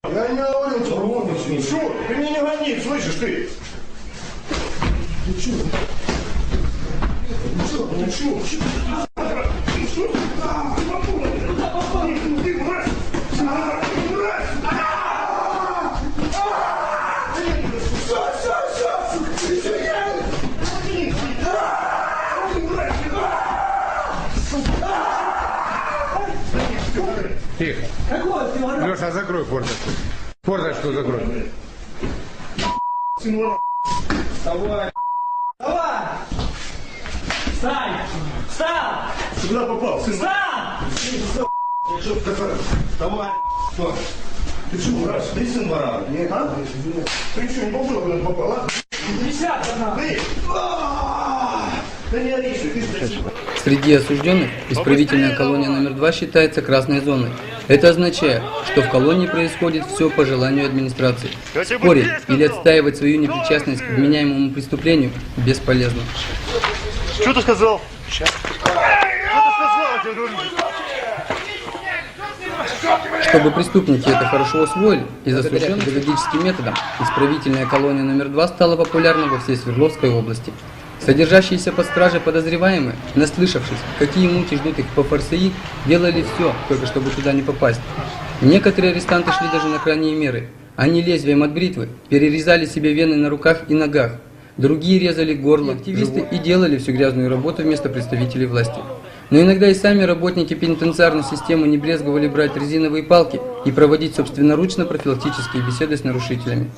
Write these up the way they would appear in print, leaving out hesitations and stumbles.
Я не говорил, что вон начни. Что? Ты меня не гони, слышишь ты? Ты чё? Ты чё? Тихо. Леша, закрой форточку. Форточку закрой. Давай! Давай! Встань! Встал! Ты куда попал, сын? Встал! Давай. Что? Ты что, мразь? Ты сын барана? Нет. А? Ты что, не побыл, куда ты попал, а? Десятка на! Ты! Да не ори, ты Среди осужденных исправительная колония номер 2 считается красной зоной. Это означает, что в колонии происходит все по желанию администрации. Спорить или отстаивать свою непричастность к вменяемому преступлению бесполезно. Что ты сказал? Что ты сказал, я тебе говорю? Чтобы преступники это хорошо усвоили и заслужили педагогическим методом, исправительная колония номер 2 стала популярна во всей Свердловской области. Содержащиеся под стражей подозреваемые, наслышавшись, какие муки ждут их по ФРСИ, делали все, только чтобы туда не попасть. Некоторые арестанты шли даже на крайние меры. Они лезвием от бритвы перерезали себе вены на руках и ногах. Другие резали горло, активисты и делали всю грязную работу вместо представителей власти. Но иногда и сами работники пенитенциарной системы не брезговали брать резиновые палки и проводить собственноручно профилактические беседы с нарушителями.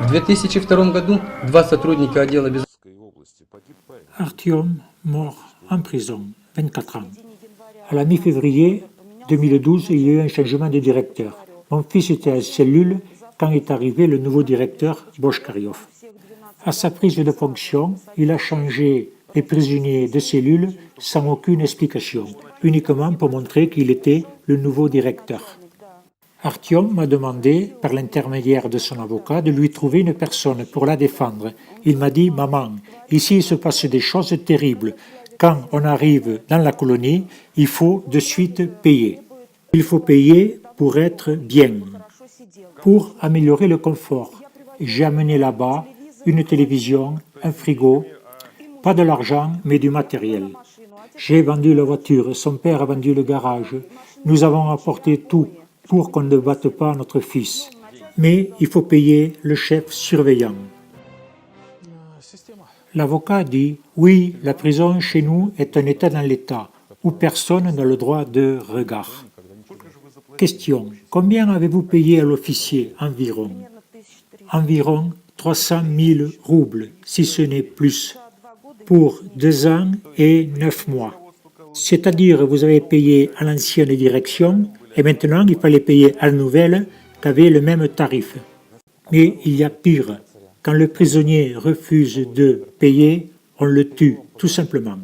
В 2002 году два сотрудника отдела безопасности Artyom mort en prison, 24 ans. À la mi-février 2012, il y a eu un changement de directeur. Mon fils était en cellule quand est arrivé le nouveau directeur, Boshkaryov. À sa prise de fonction, il a changé les prisonniers de cellule sans aucune explication, uniquement pour montrer qu'il était le nouveau directeur. Artyom m'a demandé, par l'intermédiaire de son avocat, de lui trouver une personne pour la défendre. Il m'a dit « Maman, ici il se passe des choses terribles. Quand on arrive dans la colonie, il faut de suite payer. Il faut payer pour être bien, pour améliorer le confort. J'ai amené là-bas une télévision, un frigo, pas de l'argent, mais du matériel. J'ai vendu la voiture, son père a vendu le garage. Nous avons apporté tout pour qu'on ne batte pas notre fils. Mais il faut payer le chef surveillant. » L'avocat dit « Oui, la prison chez nous est un état dans l'état, où personne n'a le droit de regard. » Question. Combien avez-vous payé à l'officier environ? Environ 300 000 roubles, si ce n'est plus, pour 2 ans et 9 mois. C'est-à-dire vous avez payé à l'ancienne direction et maintenant il fallait payer à la nouvelle qui avait le même tarif. Mais il y a pire. Quand le prisonnier refuse de payer, on le tue, tout simplement.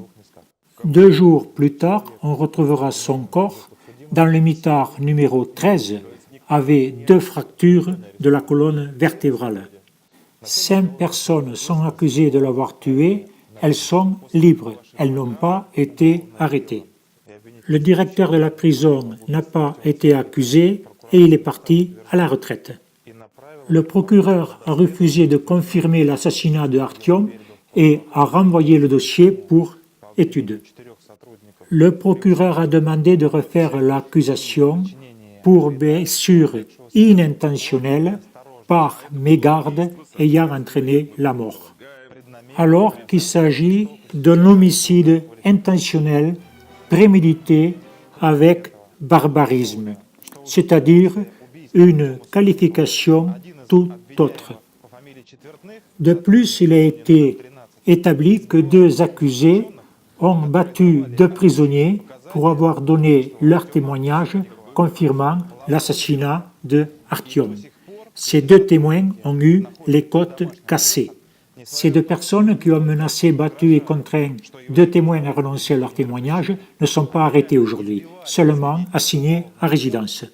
2 jours plus tard, on retrouvera son corps dans le mitard numéro 13, avec 2 fractures de la colonne vertébrale. 5 personnes sont accusées de l'avoir tué, elles sont libres, elles n'ont pas été arrêtées. Le directeur de la prison n'a pas été accusé et il est parti à la retraite. Le procureur a refusé de confirmer l'assassinat de Artyom et a renvoyé le dossier pour étude. Le procureur a demandé de refaire l'accusation pour blessure inintentionnelle par mégarde ayant entraîné la mort. Alors qu'il s'agit d'un homicide intentionnel prémédité avec barbarisme, c'est-à-dire une qualification tout autre. De plus, il a été établi que 2 accusés ont battu 2 prisonniers pour avoir donné leur témoignage confirmant l'assassinat de Artyom. Ces 2 témoins ont eu les côtes cassées. Ces 2 personnes qui ont menacé, battu et contraint 2 témoins à renoncer à leur témoignage ne sont pas arrêtées aujourd'hui, seulement assignées à résidence.